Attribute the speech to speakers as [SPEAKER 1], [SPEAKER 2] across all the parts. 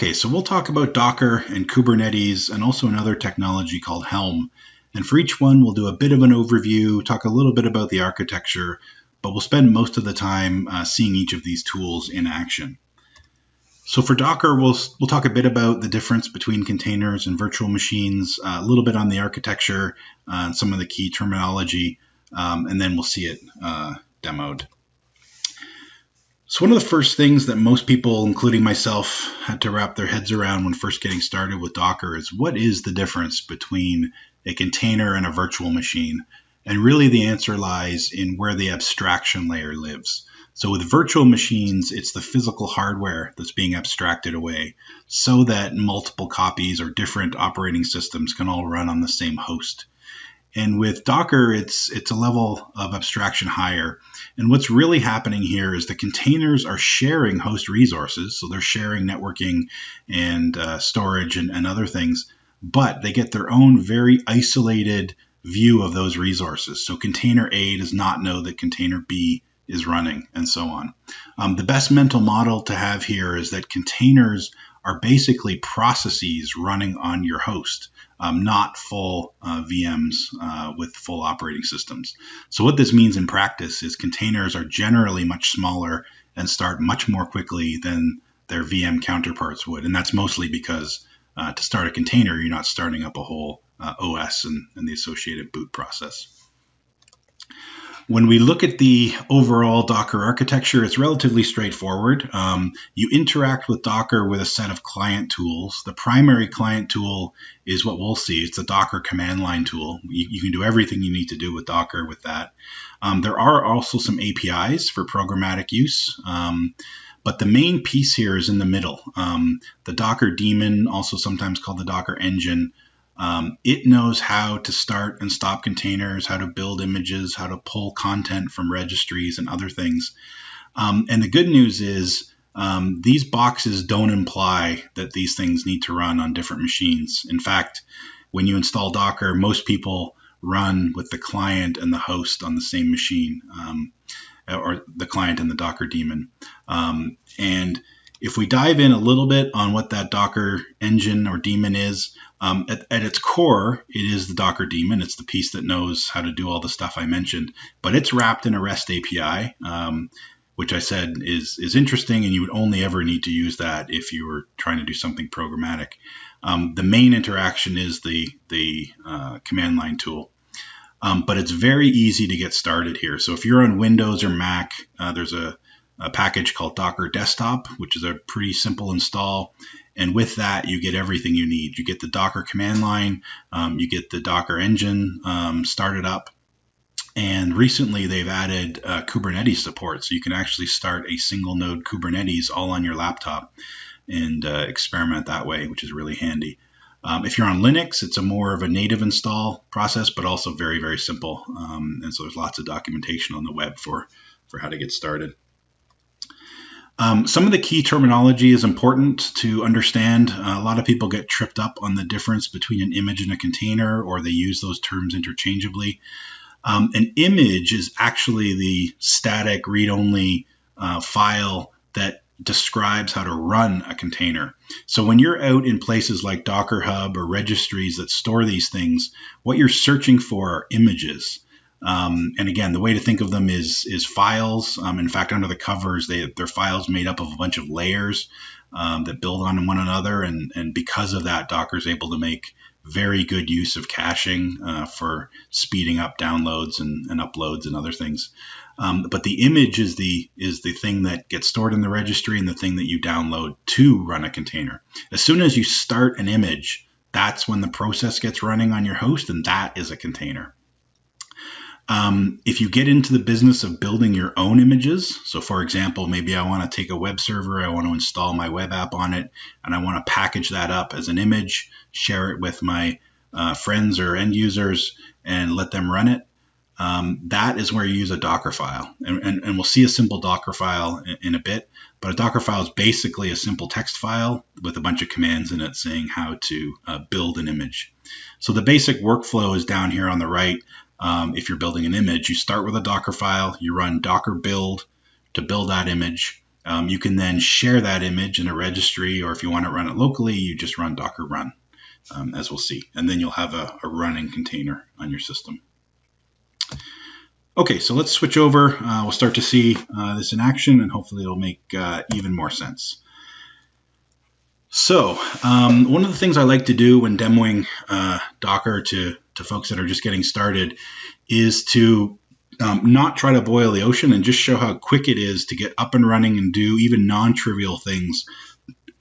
[SPEAKER 1] Okay, so we'll talk about Docker and Kubernetes and also another technology called Helm. And for each one, we'll do a bit of an overview, talk a little bit about the architecture, but we'll spend most of the time seeing each of these tools in action. So for Docker, we'll talk a bit about the difference between containers and virtual machines, a little bit on the architecture, and some of the key terminology, and then we'll see it demoed. So one of the first things that most people, including myself, had to wrap their heads around when first getting started with Docker is what is the difference between a container and a virtual machine? And really the answer lies in where the abstraction layer lives. So with virtual machines, it's the physical hardware that's being abstracted away so that multiple copies or different operating systems can all run on the same host. And with Docker, it's a level of abstraction higher. And what's really happening here is the containers are sharing host resources. So they're sharing networking and storage and other things, but they get their own very isolated view of those resources. So container A does not know that container B is running and so on. The best mental model to have here is that containers are basically processes running on your host, not full VMs with full operating systems. So what this means in practice is containers are generally much smaller and start much more quickly than their VM counterparts would. And that's mostly because to start a container, you're not starting up a whole OS and the associated boot process. When we look at the overall Docker architecture, it's relatively straightforward. You interact with Docker with a set of client tools. The primary client tool is what we'll see. It's the Docker command line tool. You can do everything you need to do with Docker with that. There are also some APIs for programmatic use. But the main piece here is in the middle. The Docker daemon, also sometimes called the Docker engine, it knows how to start and stop containers, how to build images, how to pull content from registries and other things. And the good news is these boxes don't imply that these things need to run on different machines. In fact, when you install Docker, most people run with the client and the host on the same machine, or the client and the Docker daemon. And if we dive in a little bit on what that Docker engine or daemon is, at its core, it is the Docker daemon. It's the piece that knows how to do all the stuff I mentioned, but it's wrapped in a REST API, which I said is interesting, and you would only ever need to use that if you were trying to do something programmatic. The main interaction is the command line tool. But it's very easy to get started here. So if you're on Windows or Mac, there's a package called Docker Desktop, which is a pretty simple install. And with that, you get everything you need. You get the Docker command line, you get the Docker engine started up. And recently they've added Kubernetes support. So you can actually start a single node Kubernetes all on your laptop and experiment that way, which is really handy. If you're on Linux, it's a more of a native install process, but also very, very simple. And so there's lots of documentation on the web for how to get started. Some of the key terminology is important to understand. A lot of people get tripped up on the difference between an image and a container, or they use those terms interchangeably. An image is actually the static read-only file that describes how to run a container. So when you're out in places like Docker Hub or registries that store these things, what you're searching for are images. And again, the way to think of them is files. In fact, under the covers, they're files made up of a bunch of layers that build on one another. And because of that, Docker is able to make very good use of caching for speeding up downloads and uploads and other things. But the image is the thing that gets stored in the registry and the thing that you download to run a container. As soon as you start an image, that's when the process gets running on your host, and that is a container. If you get into the business of building your own images, so for example, maybe I want to take a web server, I want to install my web app on it, and I want to package that up as an image, share it with my friends or end users, and let them run it. That is where you use a Docker file. And we'll see a simple Docker file in a bit, but a Docker file is basically a simple text file with a bunch of commands in it saying how to build an image. So the basic workflow is down here on the right. If you're building an image, you start with a Docker file, you run Docker build to build that image. You can then share that image in a registry, or if you want to run it locally, you just run docker run, as we'll see. And then you'll have a running container on your system. Okay, so let's switch over. We'll start to see this in action, and hopefully it'll make even more sense. So one of the things I like to do when demoing Docker to folks that are just getting started is to not try to boil the ocean and just show how quick it is to get up and running and do even non-trivial things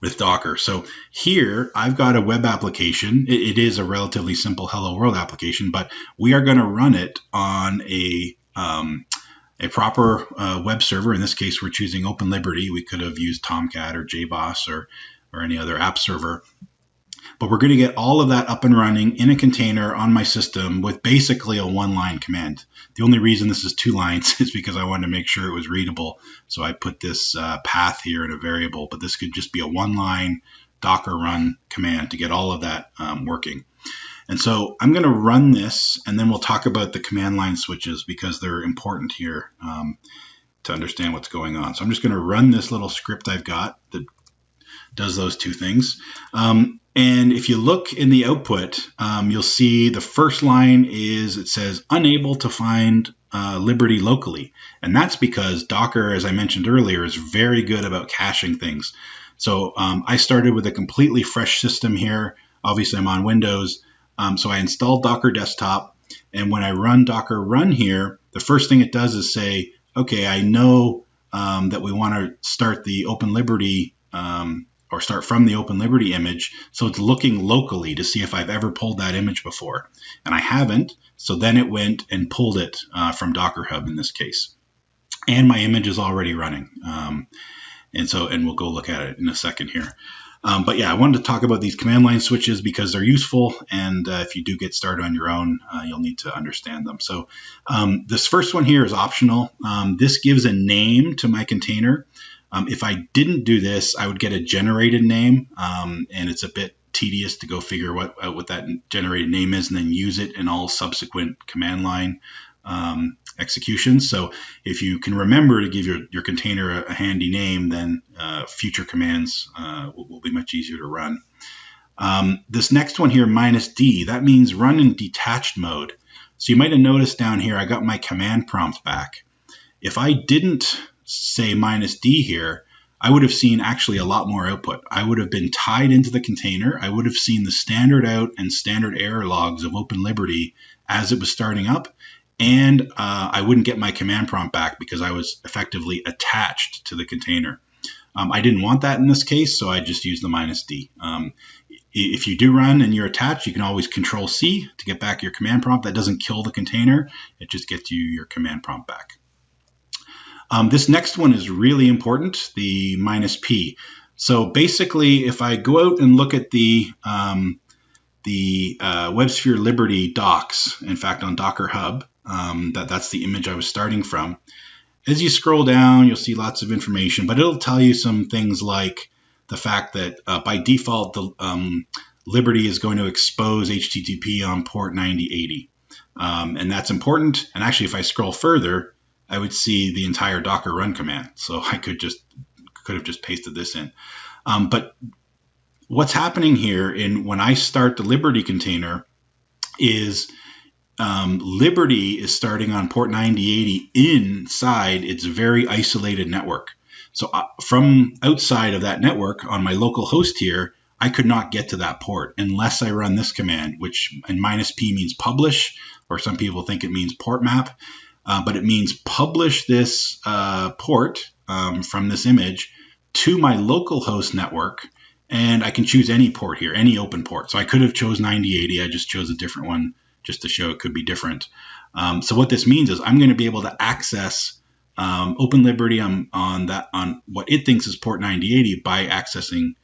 [SPEAKER 1] with Docker. So here I've got a web application. It is a relatively simple Hello World application, but we are going to run it on a proper web server. In this case, we're choosing Open Liberty. We could have used Tomcat or JBoss or any other app server. But we're going to get all of that up and running in a container on my system with basically a one-line command. The only reason this is 2 lines is because I wanted to make sure it was readable. So I put this path here in a variable, but this could just be a one-line Docker run command to get all of that working. And so I'm going to run this, and then we'll talk about the command line switches because they're important here to understand what's going on. So I'm just going to run this little script I've got that does those 2 things. And if you look in the output, you'll see the first line is, it says unable to find Liberty locally. And that's because Docker, as I mentioned earlier, is very good about caching things. So I started with a completely fresh system here. Obviously, I'm on Windows. So I installed Docker Desktop. And when I run Docker run here, the first thing it does is say, okay, I know that we want to start the Open Liberty or start from the Open Liberty image. So it's looking locally to see if I've ever pulled that image before. And I haven't. So then it went and pulled it from Docker Hub in this case. And my image is already running. And we'll go look at it in a second here. But yeah, I wanted to talk about these command line switches because they're useful. And if you do get started on your own, you'll need to understand them. So this first one here is optional. This gives a name to my container. If I didn't do this, I would get a generated name, and it's a bit tedious to go figure out what that generated name is and then use it in all subsequent command line executions. So if you can remember to give your container a handy name, then future commands will be much easier to run. This next one here, -d, that means run in detached mode. So you might have noticed down here, I got my command prompt back. If I didn't say -d here, I would have seen actually a lot more output. I would have been tied into the container. I would have seen the standard out and standard error logs of Open Liberty as it was starting up. And I wouldn't get my command prompt back because I was effectively attached to the container. I didn't want that in this case, so I just used the -d. If you do run and you're attached, you can always Control-C to get back your command prompt. That doesn't kill the container. It just gets you your command prompt back. This next one is really important, the -p. So basically, if I go out and look at the WebSphere Liberty docs, in fact, on Docker Hub, that's the image I was starting from. As you scroll down, you'll see lots of information, but it'll tell you some things like the fact that by default, the Liberty is going to expose HTTP on port 9080. And that's important. And actually, if I scroll further, I would see the entire Docker run command. So I could have just pasted this in. But what's happening here when I start the Liberty container is Liberty is starting on port 9080 inside its very isolated network. So from outside of that network on my local host here, I could not get to that port unless I run this command, which in -p means publish, or some people think it means port map. But it means publish this port from this image to my local host network, and I can choose any port here, any open port. So I could have chose 9080. I just chose a different one just to show it could be different. So what this means is I'm going to be able to access Open Liberty on what it thinks is port 9080 by accessing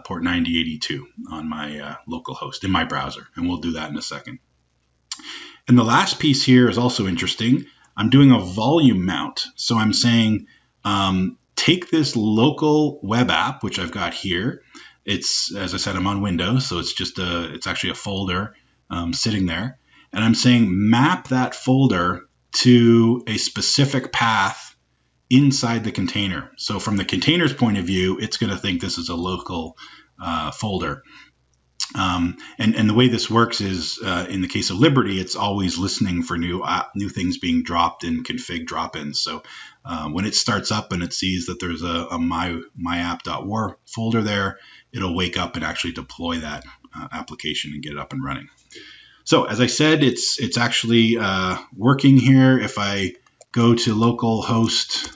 [SPEAKER 1] port 9082 on my local host in my browser, and we'll do that in a second. And the last piece here is also interesting. I'm doing a volume mount. So I'm saying, take this local web app, which I've got here. It's, as I said, I'm on Windows, so it's actually a folder sitting there. And I'm saying map that folder to a specific path inside the container. So from the container's point of view, it's going to think this is a local folder. And the way this works is, in the case of Liberty, it's always listening for new things being dropped in config drop-ins. So when it starts up and it sees that there's a myapp.war folder there, it'll wake up and actually deploy that application and get it up and running. So as I said, it's actually working here. If I go to localhost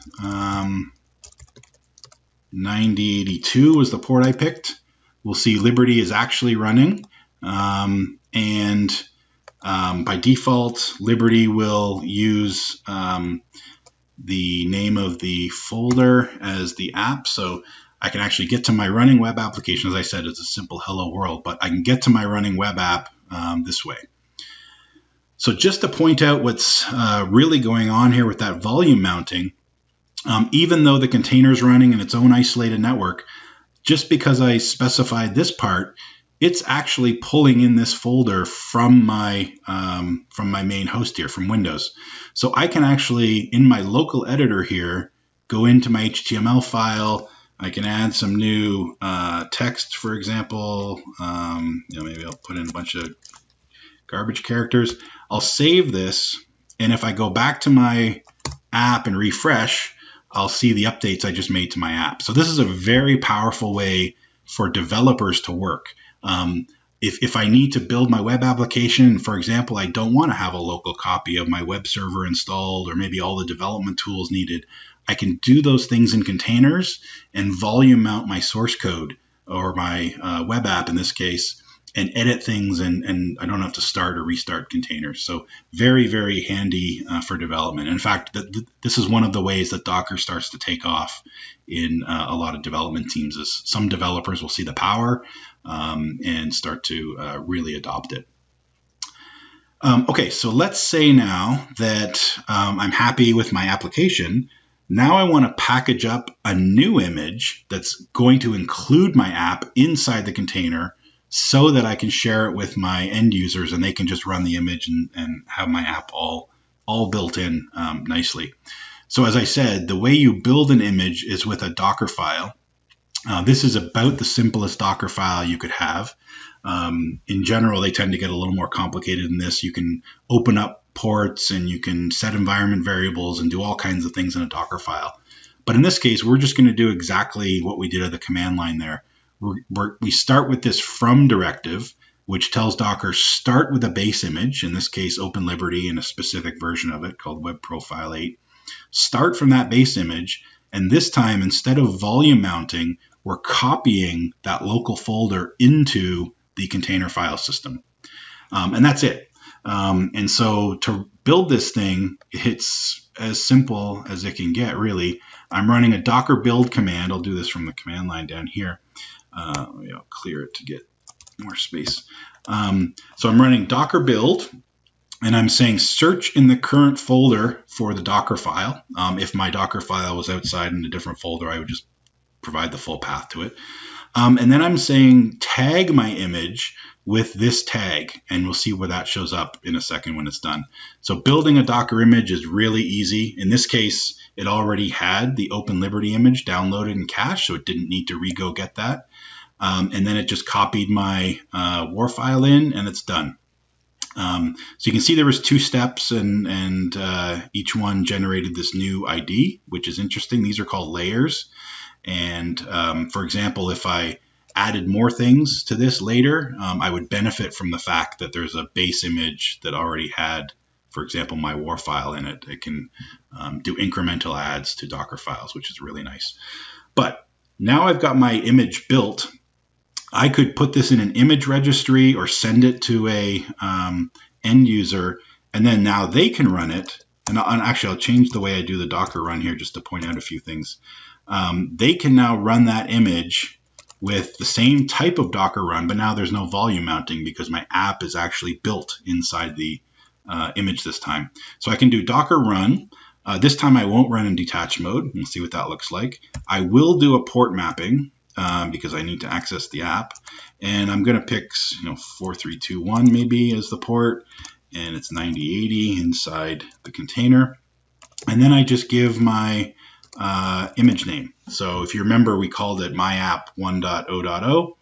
[SPEAKER 1] 9082 was the port I picked, we'll see Liberty is actually running. And by default, Liberty will use the name of the folder as the app. So I can actually get to my running web application. As I said, it's a simple hello world, but I can get to my running web app this way. So just to point out what's really going on here with that volume mounting, even though the container is running in its own isolated network, just because I specified this part, it's actually pulling in this folder from my main host here, from Windows. So I can actually, in my local editor here, go into my HTML file. I can add some new text, for example. Maybe I'll put in a bunch of garbage characters. I'll save this, and if I go back to my app and refresh, I'll see the updates I just made to my app. So this is a very powerful way for developers to work. If I need to build my web application, for example, I don't want to have a local copy of my web server installed or maybe all the development tools needed, I can do those things in containers and volume mount my source code or my web app in this case, and edit things, and I don't have to start or restart containers. So very, very handy for development. In fact, this is one of the ways that Docker starts to take off in a lot of development teams. Is some developers will see the power and start to really adopt it. Okay, so let's say now that I'm happy with my application. Now I want to package up a new image that's going to include my app inside the container, so that I can share it with my end users and they can just run the image and have my app all built in nicely. So as I said, the way you build an image is with a Docker file. This is about the simplest Docker file you could have. In general, they tend to get a little more complicated than this. You can open up ports and you can set environment variables and do all kinds of things in a Docker file. But in this case, we're just going to do exactly what we did at the command line there. We start with this from directive, which tells Docker start with a base image, in this case Open Liberty and a specific version of it called Web Profile 8. Start from that base image, and this time instead of volume mounting, we're copying that local folder into the container file system. And that's it. And so to build this thing, it's as simple as it can get, really. I'm running a Docker build command. I'll do this from the command line down here. Maybe I'll clear it to get more space. So I'm running Docker build, and I'm saying search in the current folder for the Docker file. If my Docker file was outside in a different folder, I would just provide the full path to it. And then I'm saying tag my image with this tag, and we'll see where that shows up in a second when it's done. So building a Docker image is really easy. In this case, it already had the Open Liberty image downloaded in cache, so it didn't need to re-go get that. And then it just copied my WAR file in, and it's done. So you can see there was 2 steps, and each one generated this new ID, which is interesting. These are called layers. And for example, if I added more things to this later, I would benefit from the fact that there's a base image that already had, for example, my WAR file in it. It can do incremental adds to Docker files, which is really nice. But now I've got my image built. I could put this in an image registry or send it to a end user, and then now they can run it. And actually, I'll change the way I do the Docker run here just to point out a few things. They can now run that image with the same type of Docker run, but now there's no volume mounting because my app is actually built inside the image this time. So I can do Docker run. This time I won't run in detached mode. We'll see what that looks like. I will do a port mapping because I need to access the app. And I'm going to pick 4321 maybe as the port. And it's 9080 inside the container. And then I just give my image name. So if you remember, we called it myapp 1.0.0.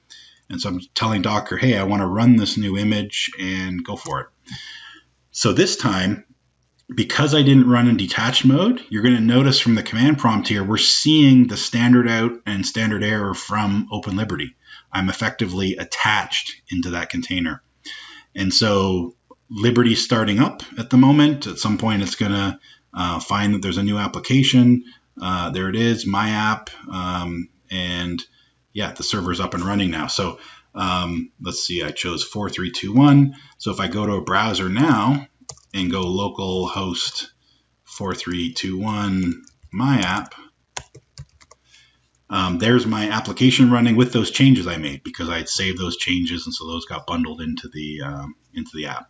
[SPEAKER 1] And so I'm telling Docker, hey, I want to run this new image and go for it. So this time, because I didn't run in detached mode, you're going to notice from the command prompt here, we're seeing the standard out and standard error from OpenLiberty. I'm effectively attached into that container. And so Liberty's starting up at the moment. At some point, it's going to find that there's a new application. There it is, my app. And yeah, the server's up and running now. So let's see, I chose 4321. So if I go to a browser now and go localhost 4321 my app, there's my application running with those changes I made because I had saved those changes, and so those got bundled into the app.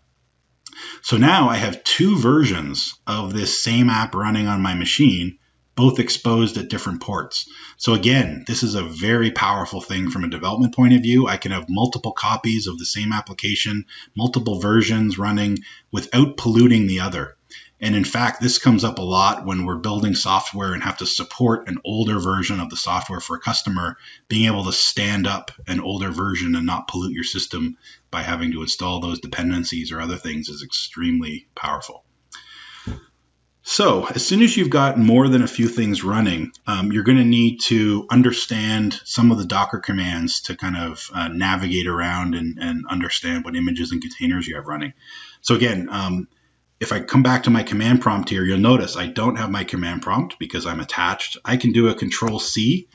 [SPEAKER 1] So now I have two versions of this same app running on my machine, both exposed at different ports. So again, this is a very powerful thing from a development point of view. I can have multiple copies of the same application, multiple versions running without polluting the other. And in fact, this comes up a lot when we're building software and have to support an older version of the software for a customer. Being able to stand up an older version and not pollute your system by having to install those dependencies or other things is extremely powerful. So as soon as you've got more than a few things running, you're going to need to understand some of the Docker commands to kind of navigate around and understand what images and containers you have running. So again, if I come back to my command prompt here, you'll notice I don't have my command prompt because I'm attached. I can do a Control-C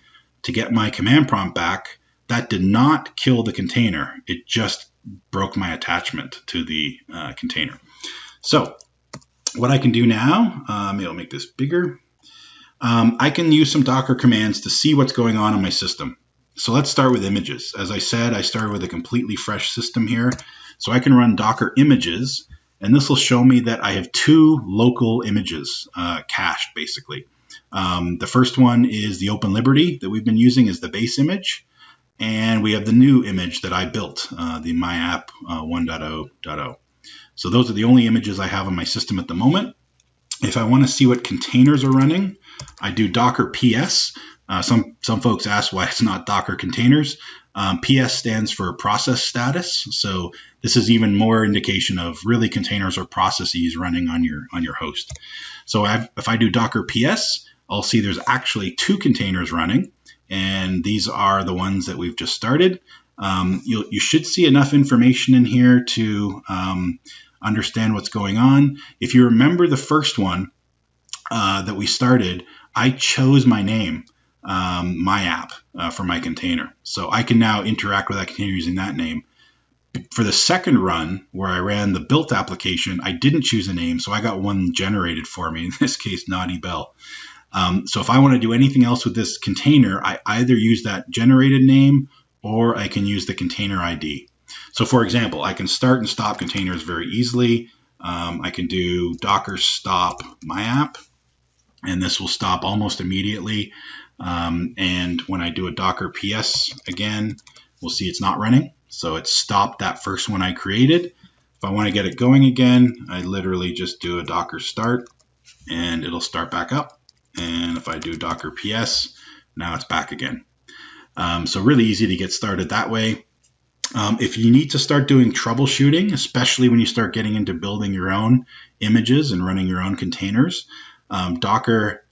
[SPEAKER 1] to get my command prompt back. That did not kill the container. It just broke my attachment to the container. So what I can do now, maybe I'll make this bigger. I can use some Docker commands to see what's going on in my system. So let's start with images. As I said, I started with a completely fresh system here. So I can run Docker images, and this will show me that I have two local images cached, basically. The first one is the OpenLiberty that we've been using as the base image. And we have the new image that I built, the myapp 1.0.0. So those are the only images I have on my system at the moment. If I want to see what containers are running, I do Docker PS. Some folks ask why it's not Docker containers. PS stands for process status. So this is even more indication of really containers or processes running on your host. So if I do Docker PS, I'll see there's actually two containers running, and these are the ones that we've just started. You should see enough information in here to understand what's going on. If you remember the first one that we started, I chose my name, my app, for my container. So I can now interact with that container using that name. For the second run, where I ran the built application, I didn't choose a name, so I got one generated for me, in this case, Naughty Bell. So if I want to do anything else with this container, I either use that generated name or I can use the container ID. So for example, I can start and stop containers very easily. I can do Docker stop my app, and this will stop almost immediately. And when I do a Docker PS again, we'll see it's not running. So it stopped that first one I created. If I want to get it going again, I literally just do a Docker start and it'll start back up. And if I do Docker PS, now it's back again. So really easy to get started that way. If you need to start doing troubleshooting, especially when you start getting into building your own images and running your own containers, Docker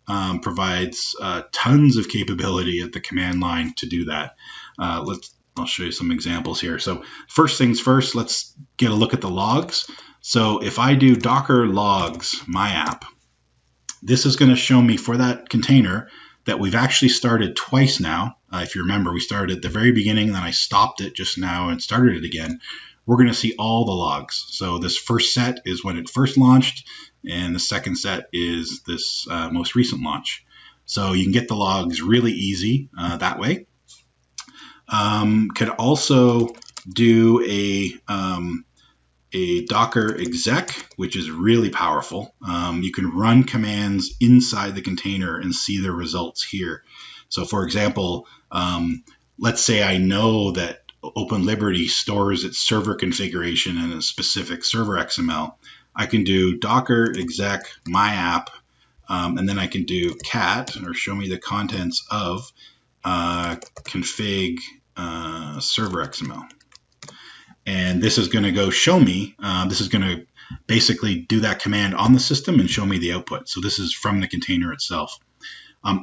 [SPEAKER 1] provides tons of capability at the command line to do that. I'll show you some examples here. So first things first, let's get a look at the logs. So if I do Docker logs my app, this is going to show me for that container that we've actually started twice now. If you remember, we started at the very beginning, then I stopped it just now and started it again. We're going to see all the logs. So this first set is when it first launched, and the second set is this most recent launch. So you can get the logs really easy that way. Could also do a Docker exec, which is really powerful. You can run commands inside the container and see the results here. So for example, let's say I know that OpenLiberty stores its server configuration in a specific server XML. I can do Docker exec my app And then I can do cat, or show me the contents of config server XML. And this is going to go show me, this is going to basically do that command on the system and show me the output. So this is from the container itself.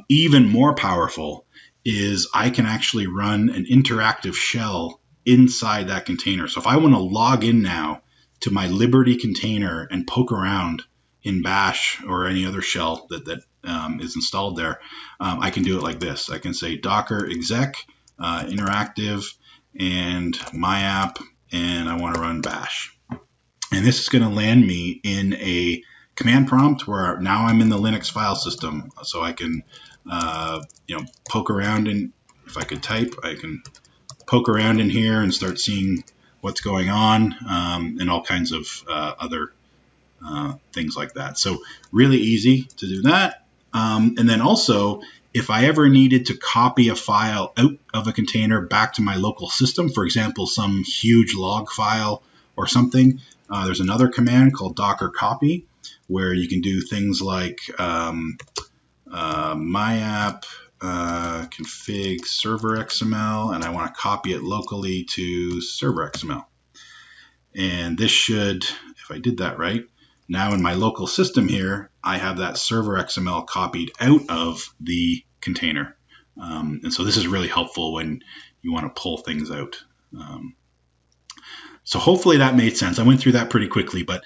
[SPEAKER 1] Even more powerful is I can actually run an interactive shell inside that container. So if I want to log in now to my Liberty container and poke around in Bash or any other shell that is installed there, I can do it like this. I can say docker exec interactive and my app, and I want to run Bash. And this is going to land me in a command prompt where now I'm in the Linux file system. So I can, poke around, and if I could type, I can poke around in here and start seeing what's going on, and all kinds of other things like that. So really easy to do that. And then also, if I ever needed to copy a file out of a container back to my local system, for example, some huge log file or something, there's another command called docker copy, where you can do things like my app config server XML, and I want to copy it locally to server XML. And this should, if I did that right, now in my local system here, I have that server XML copied out of the container. And so this is really helpful when you want to pull things out. So hopefully that made sense. I went through that pretty quickly, but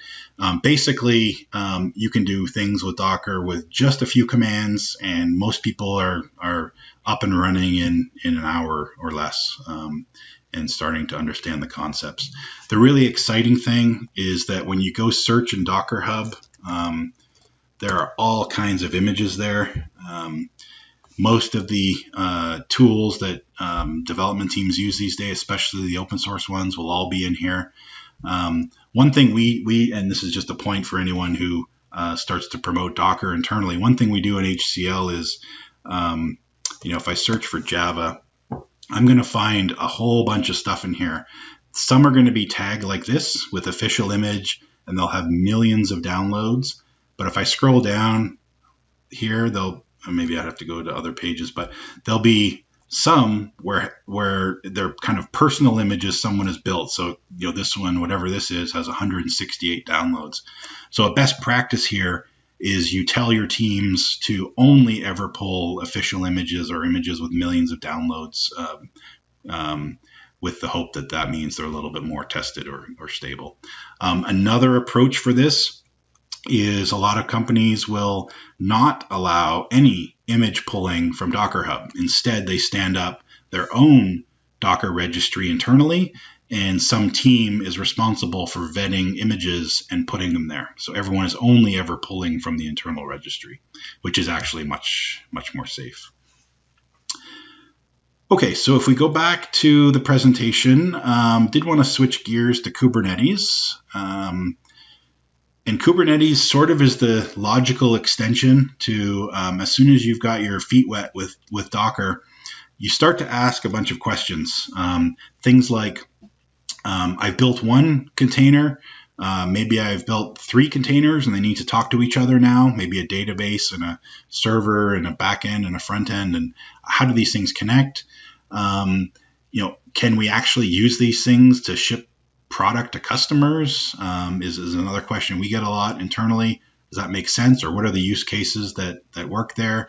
[SPEAKER 1] basically you can do things with Docker with just a few commands, and most people are up and running in an hour or less, and starting to understand the concepts. The really exciting thing is that when you go search in Docker Hub, there are all kinds of images there. Most of the tools that development teams use these days, especially the open source ones, will all be in here. One thing we and this is just a point for anyone who starts to promote Docker internally, one thing we do in HCL is, if I search for Java, I'm going to find a whole bunch of stuff in here. Some are going to be tagged like this with official image, and they'll have millions of downloads. But if I scroll down here, maybe I'd have to go to other pages, but there'll be some where they're kind of personal images someone has built. So, this one, whatever this is, has 168 downloads. So a best practice here is you tell your teams to only ever pull official images or images with millions of downloads, with the hope that means they're a little bit more tested or stable. Another approach for this is a lot of companies will not allow any image pulling from Docker Hub. Instead, they stand up their own Docker registry internally, and some team is responsible for vetting images and putting them there. So everyone is only ever pulling from the internal registry, which is actually much, much more safe. Okay, so if we go back to the presentation, did want to switch gears to Kubernetes. And Kubernetes sort of is the logical extension to, as soon as you've got your feet wet with Docker, you start to ask a bunch of questions. Things like, I've built one container, maybe I've built 3 containers and they need to talk to each other now, maybe a database and a server and a back end and a front end, and how do these things connect? Can we actually use these things to ship product to customers, is another question we get a lot internally. Does that make sense, or what are the use cases that work there?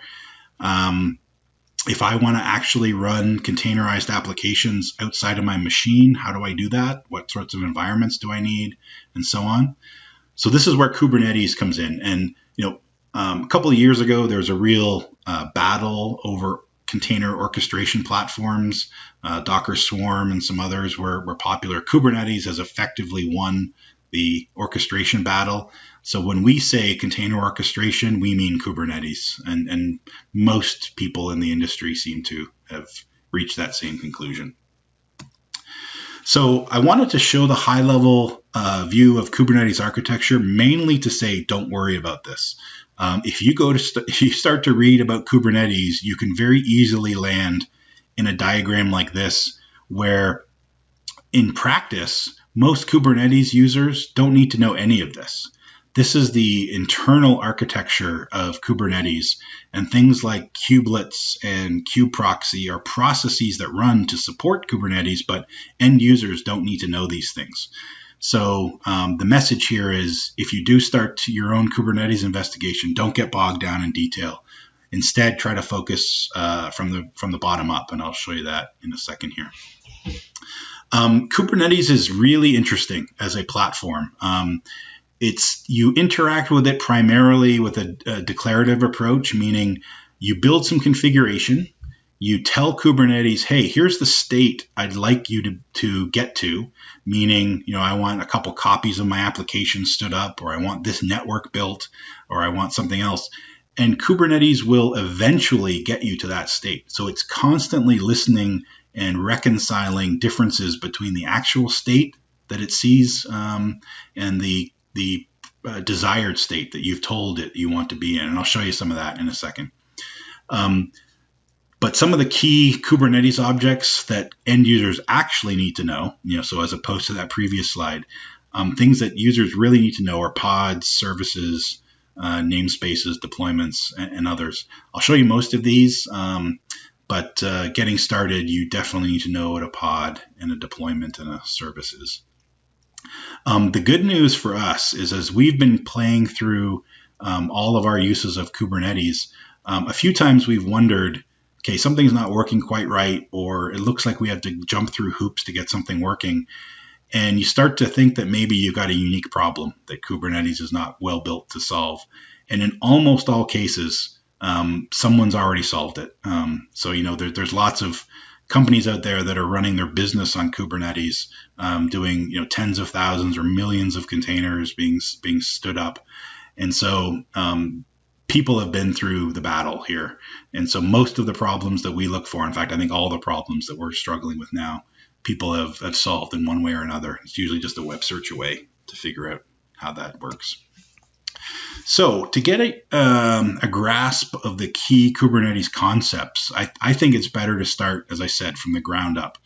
[SPEAKER 1] If I want to actually run containerized applications outside of my machine, how do I do that? What sorts of environments do I need, and so on? So this is where Kubernetes comes in. And a couple of years ago, there was a real battle over container orchestration platforms. Docker Swarm and some others were popular. Kubernetes has effectively won the orchestration battle. So when we say container orchestration, we mean Kubernetes. And most people in the industry seem to have reached that same conclusion. So I wanted to show the high-level view of Kubernetes architecture, mainly to say, don't worry about this. If you start to read about Kubernetes, you can very easily land in a diagram like this, where in practice, most Kubernetes users don't need to know any of this. This is the internal architecture of Kubernetes, and things like kubelets and kubeproxy are processes that run to support Kubernetes, but end users don't need to know these things. So the message here is, if you do start your own Kubernetes investigation, don't get bogged down in detail. Instead, try to focus from the bottom up, and I'll show you that in a second here. Kubernetes is really interesting as a platform. You interact with it primarily with a declarative approach, meaning you build some configuration, you tell Kubernetes, hey, here's the state I'd like you to get to, meaning, I want a couple copies of my application stood up, or I want this network built, or I want something else. And Kubernetes will eventually get you to that state. So it's constantly listening and reconciling differences between the actual state that it sees and the desired state that you've told it you want to be in. And I'll show you some of that in a second. But some of the key Kubernetes objects that end users actually need to know, so as opposed to that previous slide, things that users really need to know are pods, services, namespaces, deployments, and others. I'll show you most of these, but getting started, you definitely need to know what a pod and a deployment and a service is. The good news for us is, as we've been playing through all of our uses of Kubernetes, a few times we've wondered, okay, something's not working quite right, or it looks like we have to jump through hoops to get something working. And you start to think that maybe you've got a unique problem that Kubernetes is not well built to solve. And in almost all cases, someone's already solved it. So, there's lots of companies out there that are running their business on Kubernetes, doing, tens of thousands or millions of containers being stood up. And so people have been through the battle here. And so most of the problems that we look for, in fact, I think all the problems that we're struggling with now, people have solved in one way or another. It's usually just a web search away to figure out how that works. So to get a grasp of the key Kubernetes concepts, I think it's better to start, as I said, from the ground up.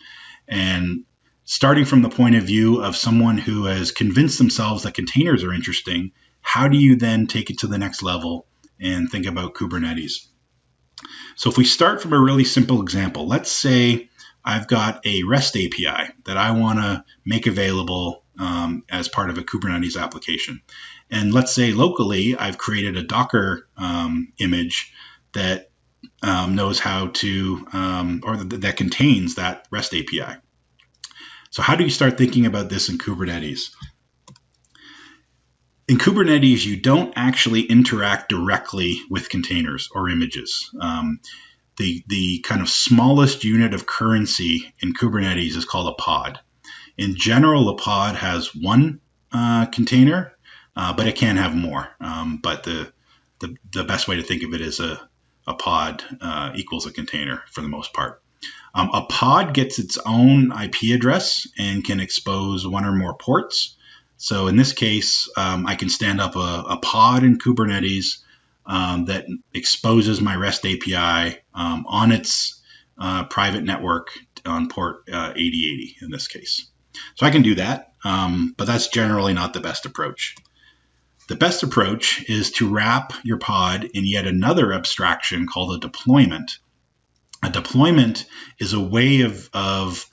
[SPEAKER 1] And starting from the point of view of someone who has convinced themselves that containers are interesting, how do you then take it to the next level and think about Kubernetes? So if we start from a really simple example, let's say I've got a REST API that I want to make available as part of a Kubernetes application. And let's say locally, I've created a Docker image that knows how to, or that contains that REST API. So how do you start thinking about this in Kubernetes? In Kubernetes, you don't actually interact directly with containers or images. The kind of smallest unit of currency in Kubernetes is called a pod. In general, a pod has one container, but it can have more. But the best way to think of it is a pod equals a container for the most part. A pod gets its own IP address and can expose one or more ports. So in this case, I can stand up a pod in Kubernetes that exposes my REST API on its private network on port 8080 in this case. So I can do that, but that's generally not the best approach. The best approach is to wrap your pod in yet another abstraction called a deployment. A deployment is a way of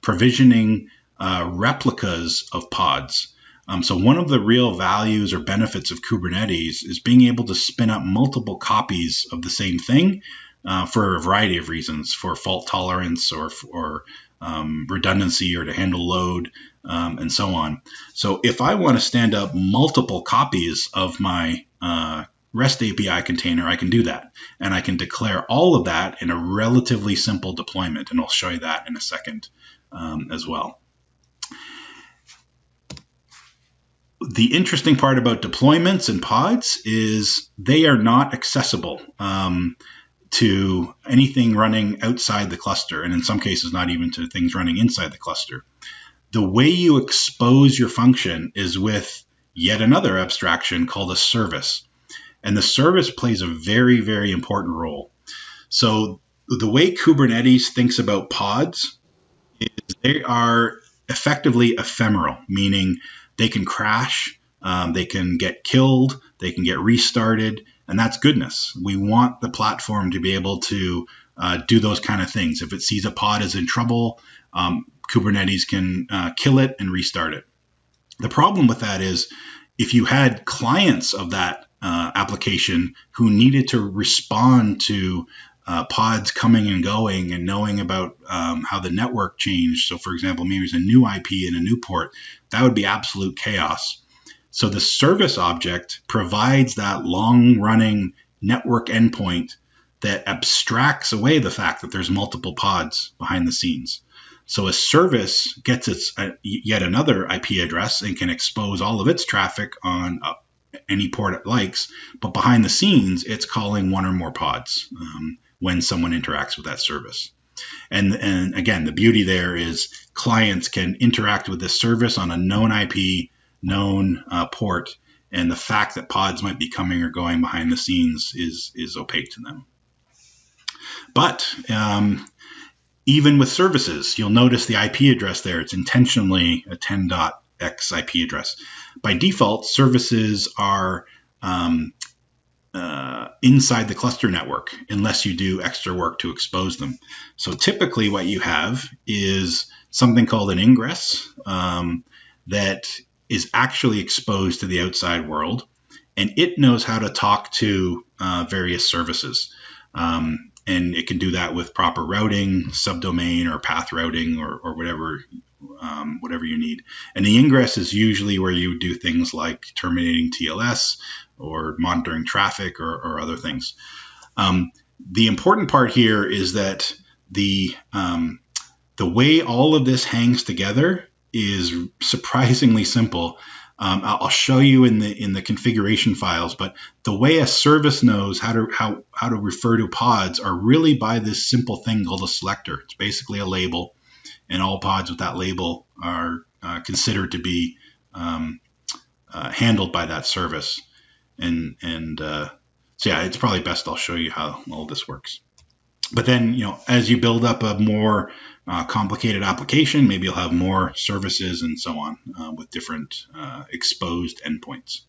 [SPEAKER 1] provisioning replicas of pods. So one of the real values or benefits of Kubernetes is being able to spin up multiple copies of the same thing for a variety of reasons, for fault tolerance or redundancy, or to handle load, and so on. So if I want to stand up multiple copies of my REST API container, I can do that. And I can declare all of that in a relatively simple deployment. And I'll show you that in a second as well. The interesting part about deployments and pods is they are not accessible to anything running outside the cluster, and in some cases not even to things running inside the cluster. The way you expose your function is with yet another abstraction called a service. And the service plays a very, very important role. So the way Kubernetes thinks about pods is they are effectively ephemeral, meaning they can crash, They can get killed. They can get restarted. And that's goodness. We want the platform to be able to do those kind of things. If it sees a pod is in trouble, Kubernetes can kill it and restart it. The problem with that is if you had clients of that application who needed to respond to pods coming and going and knowing about how the network changed. So, for example, maybe there's a new IP and a new port. That would be absolute chaos. So the service object provides that long-running network endpoint that abstracts away the fact that there's multiple pods behind the scenes. So a service gets its yet another IP address and can expose all of its traffic on any port it likes, but behind the scenes, it's calling one or more pods when someone interacts with that service. And again, the beauty there is clients can interact with this service on a known IP, known port, and the fact that pods might be coming or going behind the scenes is opaque to them. But even with services, you'll notice the IP address there. It's intentionally a 10.x IP address. By default, services are inside the cluster network unless you do extra work to expose them. So typically what you have is something called an ingress that is actually exposed to the outside world, and it knows how to talk to various services. And it can do that with proper routing, subdomain, or path routing, or whatever you need. And the ingress is usually where you do things like terminating TLS or monitoring traffic or other things. The important part here is that the way all of this hangs together is surprisingly simple. I'll show you in the configuration files, but the way a service knows how to refer to pods are really by this simple thing called a selector. It's basically a label, and all pods with that label are considered to be handled by that service. And so yeah, it's probably best I'll show you how all this works. But then, as you build up a more complicated application, maybe you'll have more services and so on with different exposed endpoints.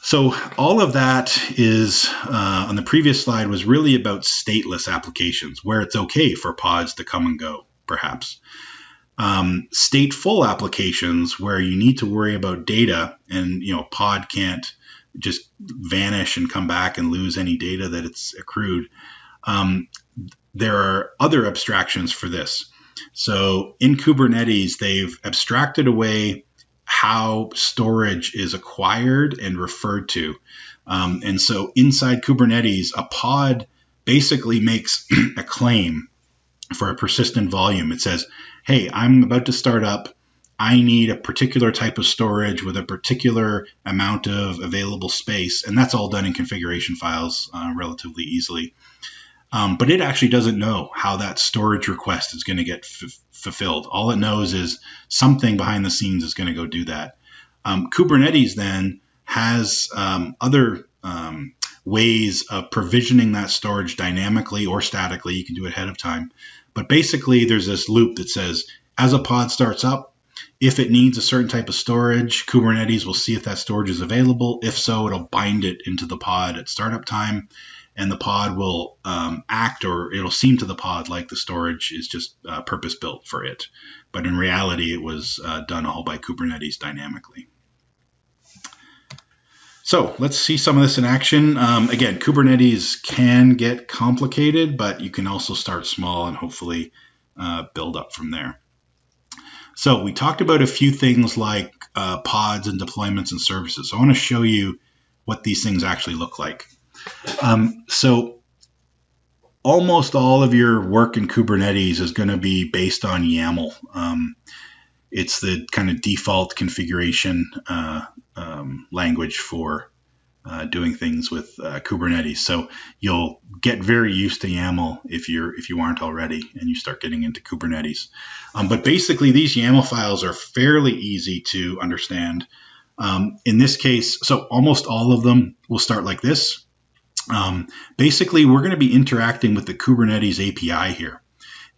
[SPEAKER 1] So all of that is, on the previous slide, was really about stateless applications, where it's okay for pods to come and go, perhaps. Stateful applications, where you need to worry about data and, pod can't just vanish and come back and lose any data that it's accrued. There are other abstractions for this. So in Kubernetes, they've abstracted away how storage is acquired and referred to. And so inside Kubernetes, a pod basically makes a claim for a persistent volume. It says, hey, I'm about to start up. I need a particular type of storage with a particular amount of available space. And that's all done in configuration files relatively easily. But it actually doesn't know how that storage request is going to get fulfilled. All it knows is something behind the scenes is going to go do that. Kubernetes then has other ways of provisioning that storage dynamically or statically. You can do it ahead of time. But basically, there's this loop that says, as a pod starts up, if it needs a certain type of storage, Kubernetes will see if that storage is available. If so, it'll bind it into the pod at startup time, and the pod will act, or it'll seem to the pod like the storage is just purpose-built for it. But in reality, it was done all by Kubernetes dynamically. So let's see some of this in action. Again, Kubernetes can get complicated, but you can also start small and hopefully build up from there. So we talked about a few things like pods and deployments and services. So I want to show you what these things actually look like. So almost all of your work in Kubernetes is going to be based on YAML. It's the kind of default configuration language for doing things with Kubernetes. So you'll get very used to YAML if you aren't already, and you start getting into Kubernetes. But basically, these YAML files are fairly easy to understand. In this case, so almost all of them will start like this. Basically, we're going to be interacting with the Kubernetes API here.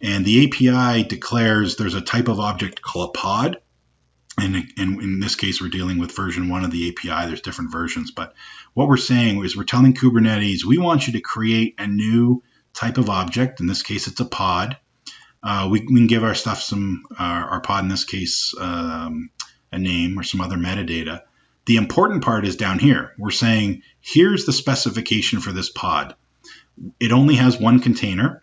[SPEAKER 1] And the API declares there's a type of object called a pod. And in this case, we're dealing with version 1 of the API. There's different versions. But what we're saying is we're telling Kubernetes, we want you to create a new type of object. In this case, it's a pod. We can give our stuff our pod in this case, a name or some other metadata. The important part is down here. We're saying, here's the specification for this pod. It only has one container.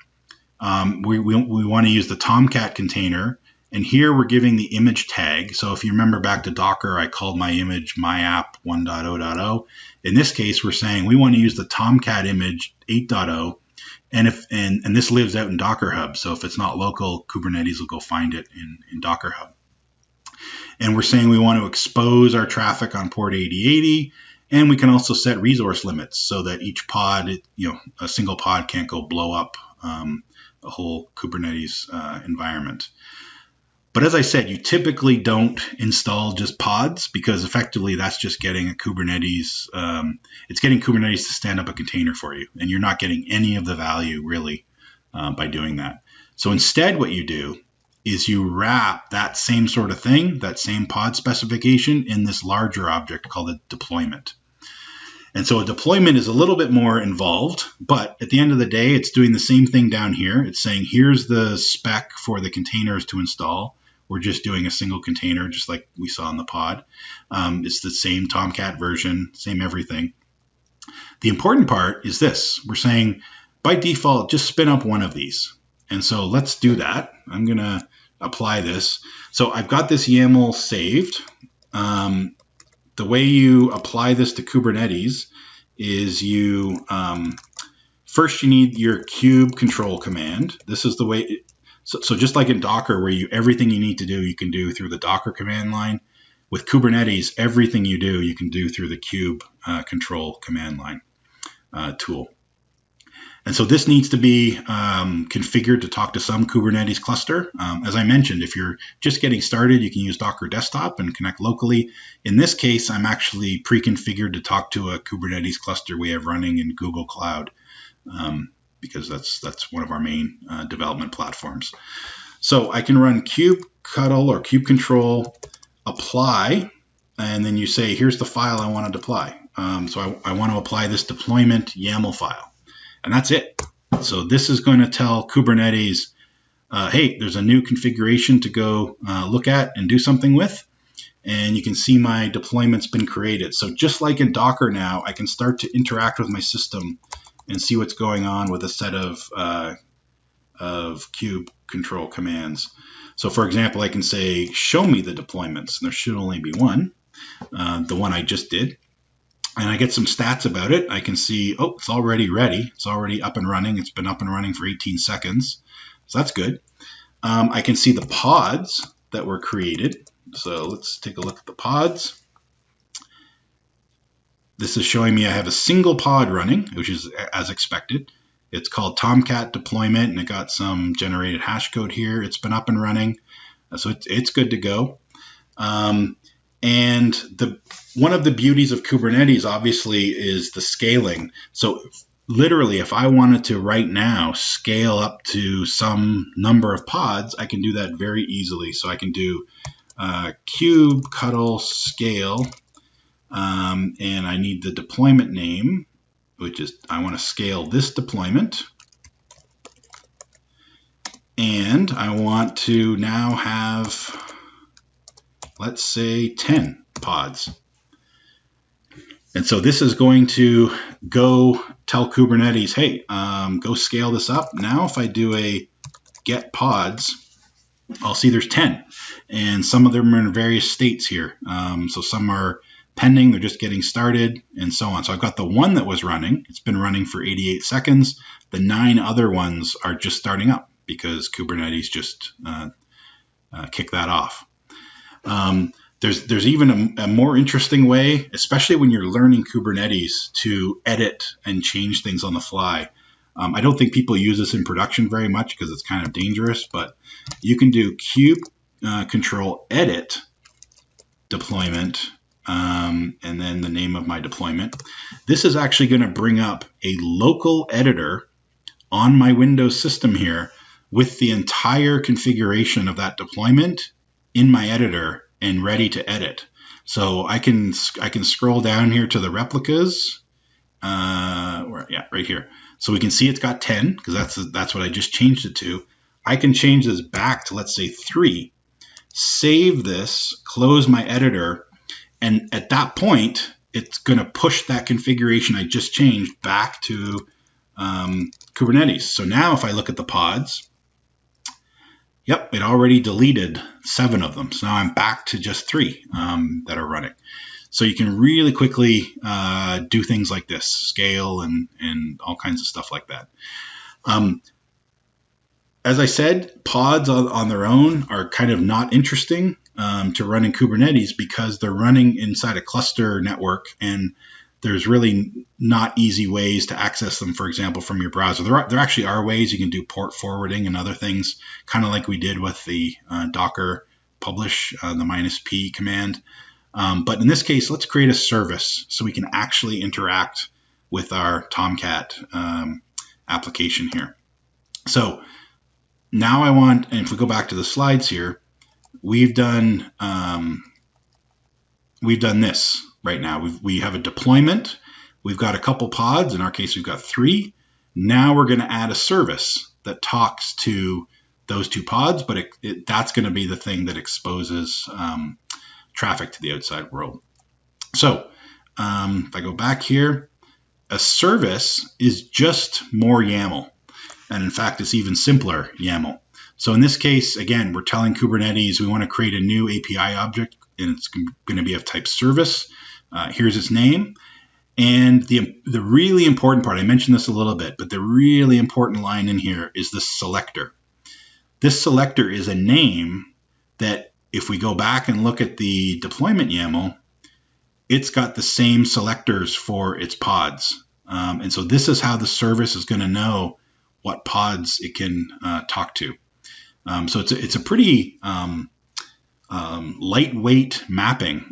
[SPEAKER 1] We want to use the Tomcat container. And here we're giving the image tag. So if you remember back to Docker, I called my image my app 1.0.0. In this case, we're saying we want to use the Tomcat image 8.0. And this lives out in Docker Hub. So if it's not local, Kubernetes will go find it in Docker Hub. And we're saying we want to expose our traffic on port 8080. And we can also set resource limits so that each pod, a single pod can't go blow up the whole Kubernetes environment. But as I said, you typically don't install just pods because effectively that's just getting a Kubernetes. It's getting Kubernetes to stand up a container for you, and you're not getting any of the value really by doing that. So instead, what you do is you wrap that same sort of thing, that same pod specification, in this larger object called a deployment. And so a deployment is a little bit more involved, but at the end of the day, it's doing the same thing down here. It's saying, here's the spec for the containers to install. We're just doing a single container, just like we saw in the pod. It's the same Tomcat version, same everything. The important part is this. We're saying, by default, just spin up one of these. And so let's do that. I'm going to apply this. So I've got this YAML saved. The way you apply this to Kubernetes is first you need your kube control command. This is the way. So just like in Docker, where everything you need to do, you can do through the Docker command line. With Kubernetes, everything you do, you can do through the kube control command line tool. And so this needs to be configured to talk to some Kubernetes cluster. As I mentioned, if you're just getting started, you can use Docker Desktop and connect locally. In this case, I'm actually pre-configured to talk to a Kubernetes cluster we have running in Google Cloud. Because that's one of our main development platforms. So I can run kubectl or kubecontrol apply, and then you say, here's the file I want to deploy. So I want to apply this deployment YAML file, and that's it. So this is going to tell Kubernetes, hey, there's a new configuration to go look at and do something with, and you can see my deployment's been created. So just like in Docker now, I can start to interact with my system and see what's going on with a set of kube control commands. So for example, I can say, show me the deployments. And there should only be one, the one I just did. And I get some stats about it. I can see, oh, it's already ready. It's already up and running. It's been up and running for 18 seconds. So that's good. I can see the pods that were created. So let's take a look at the pods. This is showing me I have a single pod running, which is as expected. It's called Tomcat deployment, and it got some generated hash code here. It's been up and running, so it's good to go. And one of the beauties of Kubernetes, obviously, is the scaling. So literally, if I wanted to right now scale up to some number of pods, I can do that very easily. So I can do kubectl scale. And I need the deployment name, which is, I want to scale this deployment. And I want to now have, let's say, 10 pods. And so this is going to go tell Kubernetes, hey, go scale this up. Now if I do a get pods, I'll see there's 10. And some of them are in various states here. So some are pending, they're just getting started, and so on. So I've got the one that was running. It's been running for 88 seconds. The 9 other ones are just starting up because Kubernetes just kicked that off. There's even a more interesting way, especially when you're learning Kubernetes, to edit and change things on the fly. I don't think people use this in production very much because it's kind of dangerous, but you can do kubectl edit deployment, and then the name of my deployment. This is actually going to bring up a local editor on my Windows system here with the entire configuration of that deployment in my editor, and ready to edit. So I can scroll down here to the replicas. Right here. So we can see it's got 10 because that's what I just changed it to. I can change this back to, let's say, 3. Save this, close my editor, and at that point, it's going to push that configuration I just changed back to Kubernetes. So now if I look at the pods, yep, it already deleted 7 of them. So now I'm back to just 3 that are running. So you can really quickly do things like this, scale and all kinds of stuff like that. As I said, pods on their own are kind of not interesting to run in Kubernetes because they're running inside a cluster network, and there's really not easy ways to access them, for example, from your browser. There actually are ways you can do port forwarding and other things, kind of like we did with the Docker publish, the -p command. But in this case, let's create a service so we can actually interact with our Tomcat application here. So now I want, and if we go back to the slides here, we've done this right now. We have a deployment. We've got a couple pods. In our case, we've got 3. Now we're going to add a service that talks to those 2 pods, but that's going to be the thing that exposes traffic to the outside world. So if I go back here, a service is just more YAML. And in fact, it's even simpler YAML. So in this case, again, we're telling Kubernetes we want to create a new API object, and it's going to be of type service. Here's its name. And the really important part, I mentioned this a little bit, but the really important line in here is the selector. This selector is a name that, if we go back and look at the deployment YAML, it's got the same selectors for its pods. And so this is how the service is going to know what pods it can talk to. So it's a pretty lightweight mapping.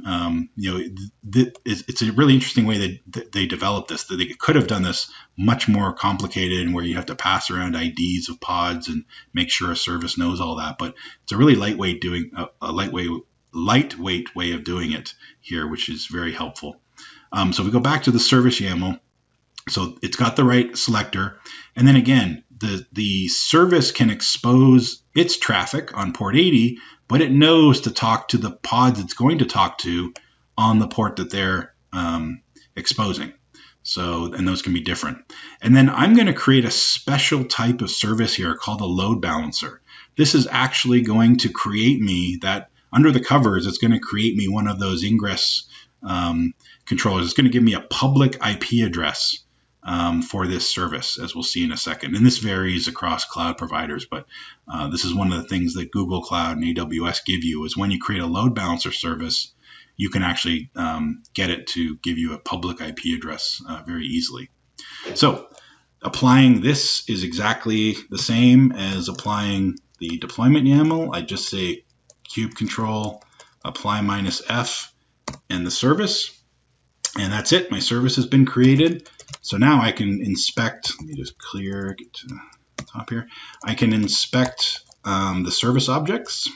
[SPEAKER 1] It's a really interesting way that they developed this. That they could have done this much more complicated, and where you have to pass around IDs of pods and make sure a service knows all that. But it's a really lightweight way of doing it here, which is very helpful. So if we go back to the service YAML, so it's got the right selector, and then again, the service can expose its traffic on port 80, but it knows to talk to the pods it's going to talk to on the port that they're exposing. So, and those can be different. And then I'm going to create a special type of service here called a load balancer. This is actually going to create me that under the covers, it's going to create me one of those ingress controllers. It's going to give me a public IP address for this service, as we'll see in a second. And this varies across cloud providers, but this is one of the things that Google Cloud and AWS give you, is when you create a load balancer service, you can actually get it to give you a public IP address very easily. So applying this is exactly the same as applying the deployment YAML. I just say kube control, apply -f, and the service. And that's it. My service has been created. So now I can inspect, let me just get to the top here. I can inspect the service objects.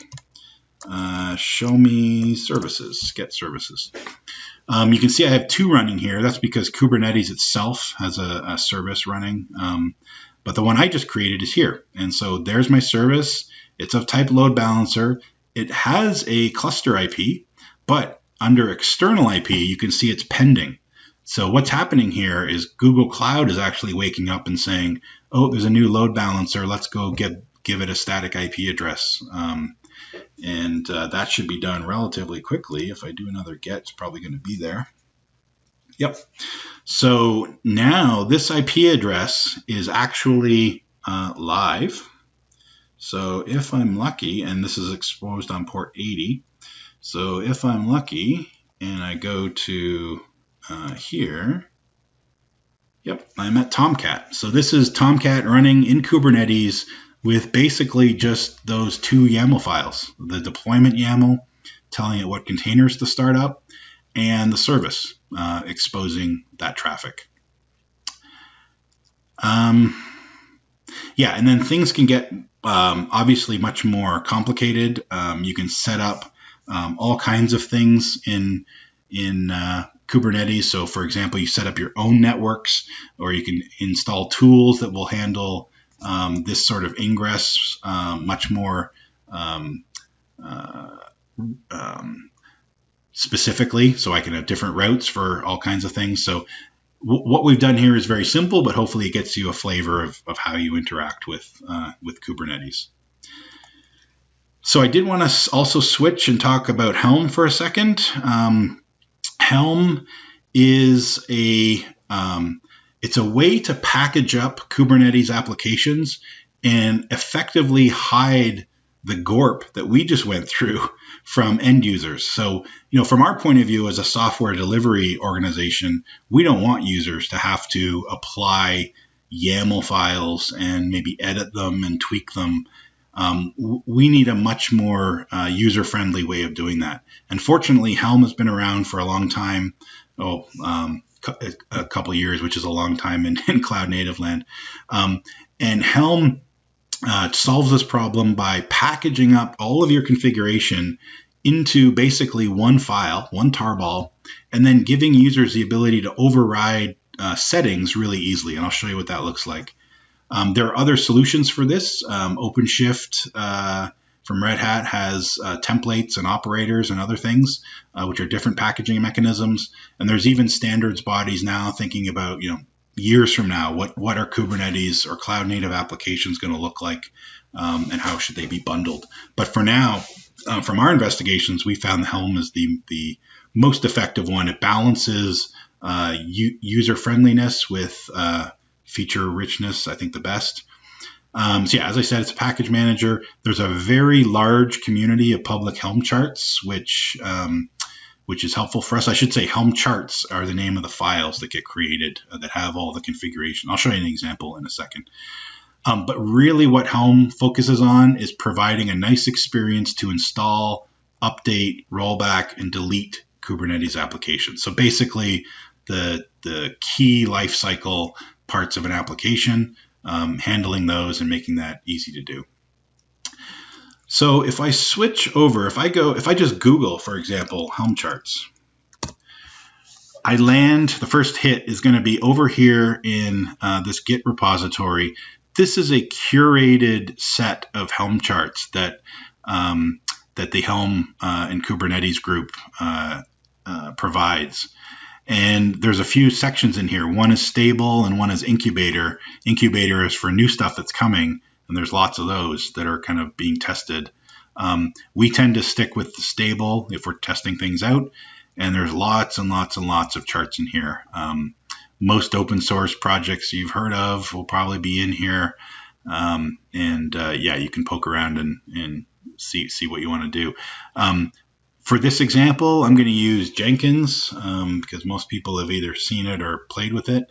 [SPEAKER 1] Show me services, get services. You can see I have 2 running here. That's because Kubernetes itself has a service running. But the one I just created is here. And so there's my service. It's of type load balancer. It has a cluster IP, but under external IP, you can see it's pending. So what's happening here is Google Cloud is actually waking up and saying, oh, there's a new load balancer. Let's go give it a static IP address. And that should be done relatively quickly. If I do another get, it's probably going to be there. Yep. So now this IP address is actually live. So if I'm lucky, and this is exposed on port 80. So if I'm lucky and I go to here, yep, I'm at Tomcat. So this is Tomcat running in Kubernetes with basically just those 2 YAML files, the deployment YAML telling it what containers to start up, and the service exposing that traffic. Yeah, and then things can get obviously much more complicated. You can set up all kinds of things in Kubernetes. So, for example, you set up your own networks, or you can install tools that will handle this sort of ingress much more specifically. So I can have different routes for all kinds of things. So what we've done here is very simple, but hopefully it gets you a flavor of how you interact with Kubernetes. So I did want to also switch and talk about Helm for a second. Helm is it's a way to package up Kubernetes applications and effectively hide the GORP that we just went through from end users. So, from our point of view as a software delivery organization, we don't want users to have to apply YAML files and maybe edit them and tweak them. We need a much more user-friendly way of doing that. And fortunately, Helm has been around for a long time, a couple of years, which is a long time in cloud native land. And Helm solves this problem by packaging up all of your configuration into basically one file, one tarball, and then giving users the ability to override settings really easily. And I'll show you what that looks like. There are other solutions for this. OpenShift from Red Hat has templates and operators and other things, which are different packaging mechanisms. And there's even standards bodies now thinking about, years from now, what are Kubernetes or cloud native applications going to look like, and how should they be bundled? But for now, from our investigations, we found the Helm is the most effective one. It balances user friendliness with feature richness, I think the best. So yeah, as I said, it's a package manager. There's a very large community of public Helm charts, which is helpful for us. I should say Helm charts are the name of the files that get created that have all the configuration. I'll show you an example in a second. But really what Helm focuses on is providing a nice experience to install, update, rollback, and delete Kubernetes applications. So basically the key lifecycle parts of an application, handling those and making that easy to do. So if I switch over, if I just Google, for example, Helm charts, the first hit is going to be over here in this Git repository. This is a curated set of Helm charts that the Helm and Kubernetes group provides. And there's a few sections in here. One is stable and one is incubator. Incubator is for new stuff that's coming, and there's lots of those that are kind of being tested. We tend to stick with the stable if we're testing things out, and there's lots and lots and lots of charts in here. Most open source projects you've heard of will probably be in here. You can poke around and see what you want to do. For this example, I'm going to use Jenkins because most people have either seen it or played with it.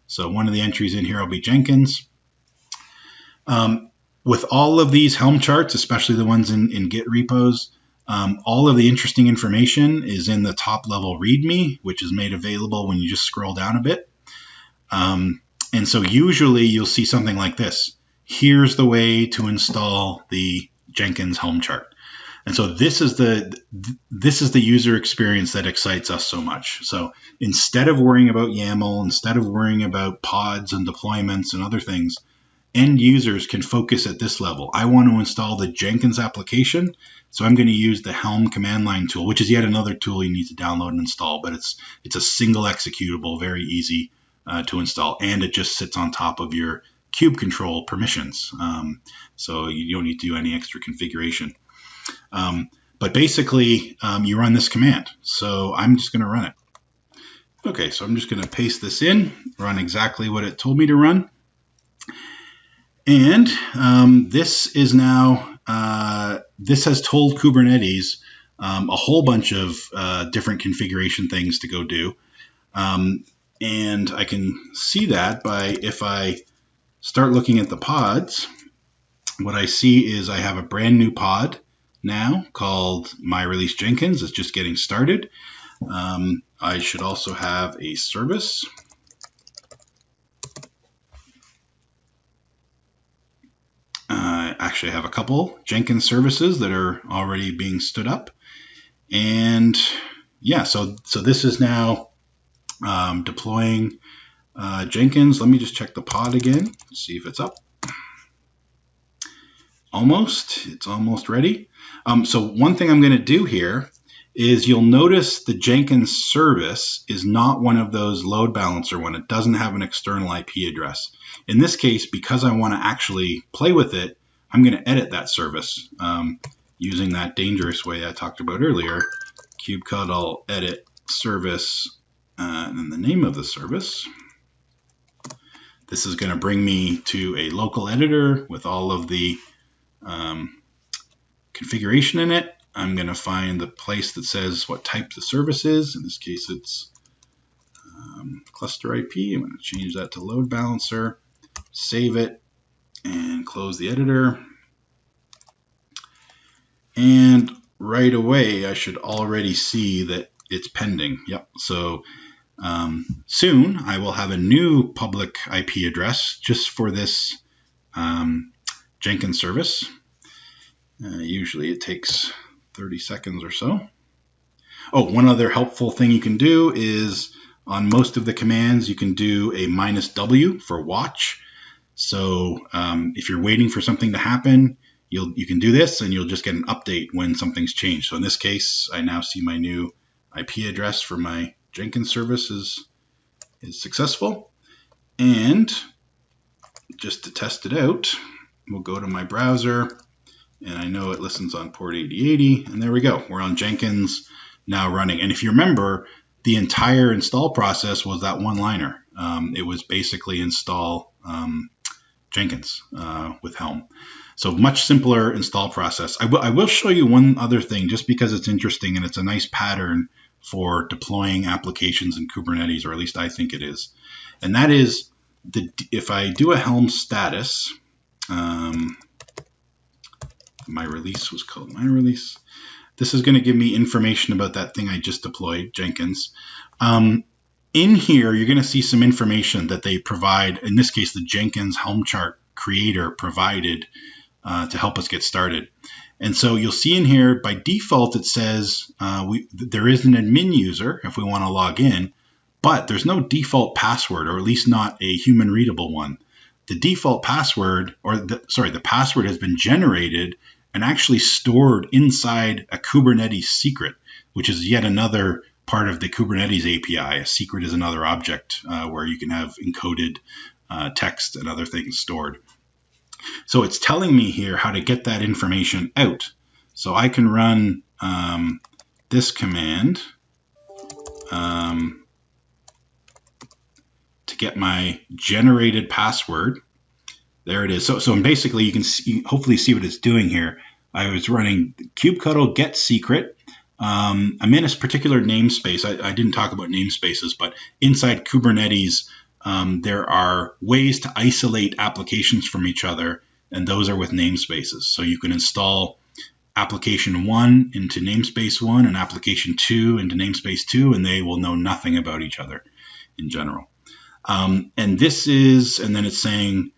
[SPEAKER 1] So one of the entries in here will be Jenkins. With all of these Helm charts, especially the ones in Git repos, all of the interesting information is in the top level README, which is made available when you just scroll down a bit. And so usually you'll see something like this. Here's the way to install the Jenkins Helm chart. And so this is the user experience that excites us so much. So instead of worrying about YAML, instead of worrying about pods and deployments and other things, end users can focus at this level. I want to install the Jenkins application, so I'm going to use the Helm command line tool, which is yet another tool you need to download and install, but it's a single executable, very easy to install, and it just sits on top of your kube control permissions. So you don't need to do any extra configuration. But basically, you run this command. So I'm just going to run it. Okay, so I'm just going to paste this in, run exactly what it told me to run. And this is now, this has told Kubernetes a whole bunch of different configuration things to go do. And I can see that if I start looking at the pods, what I see is I have a brand new pod now called My Release Jenkins. It's just getting started. I should also have a service. Actually, I have a couple Jenkins services that are already being stood up. And yeah, so this is now deploying Jenkins. Let me just check the pod again, see if it's up. It's almost ready. So one thing I'm going to do here is you'll notice the Jenkins service is not one of those load balancer one. It doesn't have an external IP address. In this case, because I want to actually play with it, I'm going to edit that service using that dangerous way I talked about earlier. kubectl edit service and then the name of the service. This is going to bring me to a local editor with all of the configuration in it. I'm going to find the place that says what type the service is. In this case, it's cluster IP. I'm going to change that to load balancer, save it, and close the editor. And right away, I should already see that it's pending. Yep. So soon I will have a new public IP address just for this Jenkins service. Usually it takes 30 seconds or so. Oh, one other helpful thing you can do is on most of the commands, you can do a -W for watch. So if you're waiting for something to happen, you can do this and you'll just get an update when something's changed. So in this case, I now see my new IP address for my Jenkins service is successful. And just to test it out, we'll go to my browser. And I know it listens on port 8080, and there we go. We're on Jenkins now running. And if you remember, the entire install process was that one-liner. It was basically install Jenkins with Helm. So much simpler install process. I will show you one other thing just because it's interesting and it's a nice pattern for deploying applications in Kubernetes, or at least I think it is. And that is, if I do a Helm status, my release was called my release. This is going to give me information about that thing I just deployed, Jenkins. In here, you're going to see some information that they provide. In this case, the Jenkins Helm chart creator provided to help us get started. And so you'll see in here, by default, it says there is an admin user if we want to log in, but there's no default password, or at least not a human readable one. The default password, the password has been generated and actually stored inside a Kubernetes secret, which is yet another part of the Kubernetes API. A secret is another object where you can have encoded text and other things stored. So it's telling me here how to get that information out. So I can run this command to get my generated password. There it is. So basically, you can hopefully see what it's doing here. I was running kubectl get secret. I'm in this particular namespace. I didn't talk about namespaces, but inside Kubernetes, there are ways to isolate applications from each other, and those are with namespaces. So you can install application 1 into namespace 1 and application 2 into namespace 2, and they will know nothing about each other in general. And then it's saying,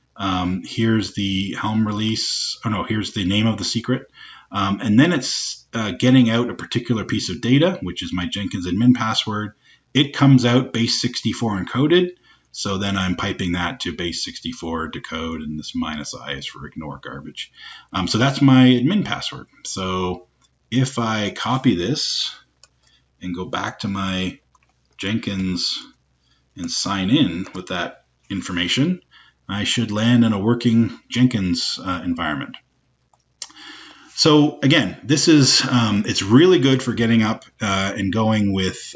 [SPEAKER 1] here's the Helm release. Oh no, here's the name of the secret. And then it's getting out a particular piece of data, which is my Jenkins admin password. It comes out base 64 encoded. So then I'm piping that to base 64 decode, and this -I is for ignore garbage. So that's my admin password. So if I copy this and go back to my Jenkins and sign in with that information, I should land in a working Jenkins environment. So again, this is it's really good for getting up and going with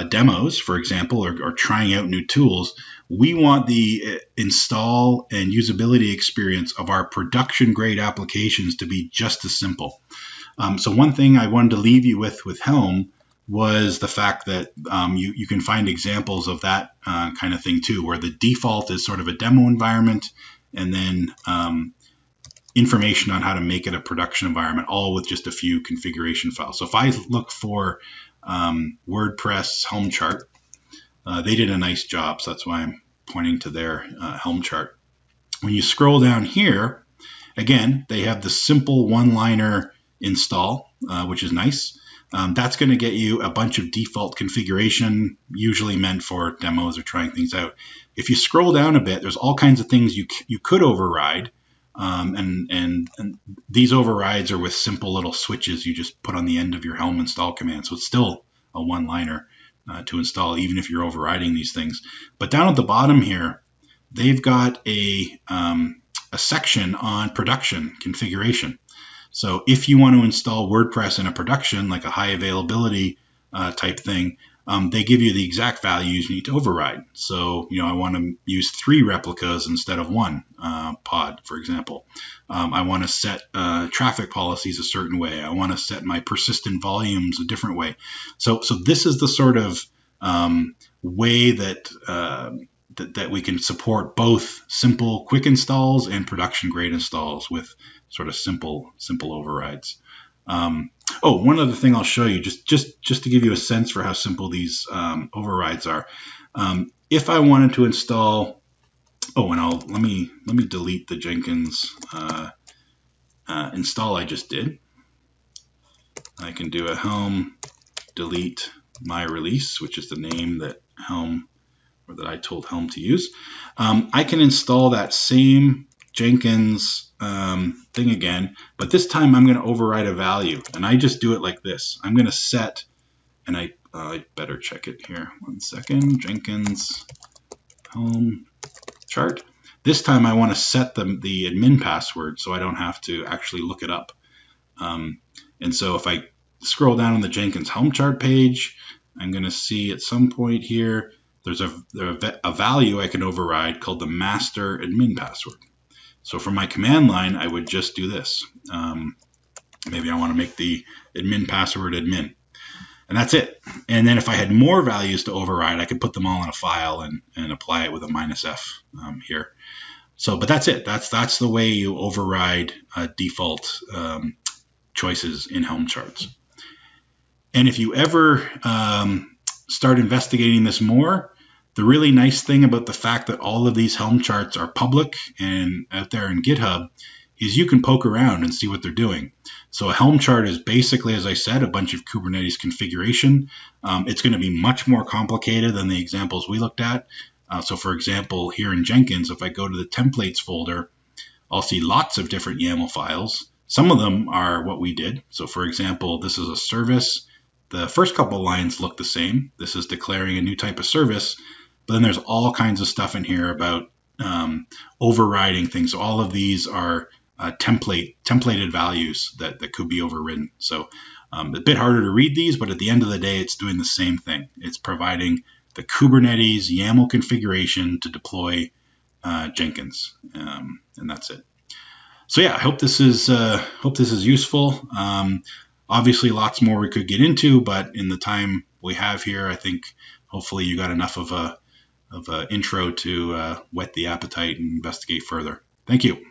[SPEAKER 1] demos, for example, or trying out new tools. We want the install and usability experience of our production grade applications to be just as simple. So one thing I wanted to leave you with Helm was the fact that you can find examples of that kind of thing too, where the default is sort of a demo environment, and then information on how to make it a production environment, all with just a few configuration files. So if I look for WordPress Helm chart, they did a nice job, so that's why I'm pointing to their Helm chart. When you scroll down here, again, they have the simple one-liner install, which is nice. That's going to get you a bunch of default configuration, usually meant for demos or trying things out. If you scroll down a bit, there's all kinds of things you could override. And these overrides are with simple little switches you just put on the end of your Helm install command. So it's still a one-liner to install, even if you're overriding these things. But down at the bottom here, they've got a section on production configuration. So if you want to install WordPress in a production, like a high availability type thing, they give you the exact values you need to override. So, I want to use 3 replicas instead of 1 pod, for example. I want to set traffic policies a certain way. I want to set my persistent volumes a different way. So this is the sort of way that we can support both simple quick installs and production grade installs with sort of simple overrides. One other thing I'll show you, just to give you a sense for how simple these overrides are. If I wanted to install, let me delete the Jenkins install I just did. I can do a Helm delete my release, which is the name that I told Helm to use. I can install that same Jenkins thing again, but this time I'm going to override a value, and I just do it like this. I'm going to set, and I better check it here. 1 second. Jenkins Helm chart. This time I want to set the admin password so I don't have to actually look it up. And so if I scroll down on the Jenkins Helm chart page, I'm going to see at some point here there's a value I can override called the master admin password. So for my command line, I would just do this. Maybe I want to make the admin password admin. And that's it. And then if I had more values to override, I could put them all in a file and apply it with a -f here. So, but that's it. That's the way you override default choices in Helm charts. And if you ever start investigating this more, the really nice thing about the fact that all of these Helm charts are public and out there in GitHub is you can poke around and see what they're doing. So a Helm chart is basically, as I said, a bunch of Kubernetes configuration. It's going to be much more complicated than the examples we looked at. So for example, here in Jenkins, if I go to the templates folder, I'll see lots of different YAML files. Some of them are what we did. So for example, this is a service. The first couple lines look the same. This is declaring a new type of service. But then there's all kinds of stuff in here about overriding things. So all of these are templated values that could be overridden. So a bit harder to read these, but at the end of the day, it's doing the same thing. It's providing the Kubernetes YAML configuration to deploy Jenkins, and that's it. So yeah, I hope this is useful. Obviously, lots more we could get into, but in the time we have here, I think hopefully you got enough of a intro to whet the appetite and investigate further. Thank you.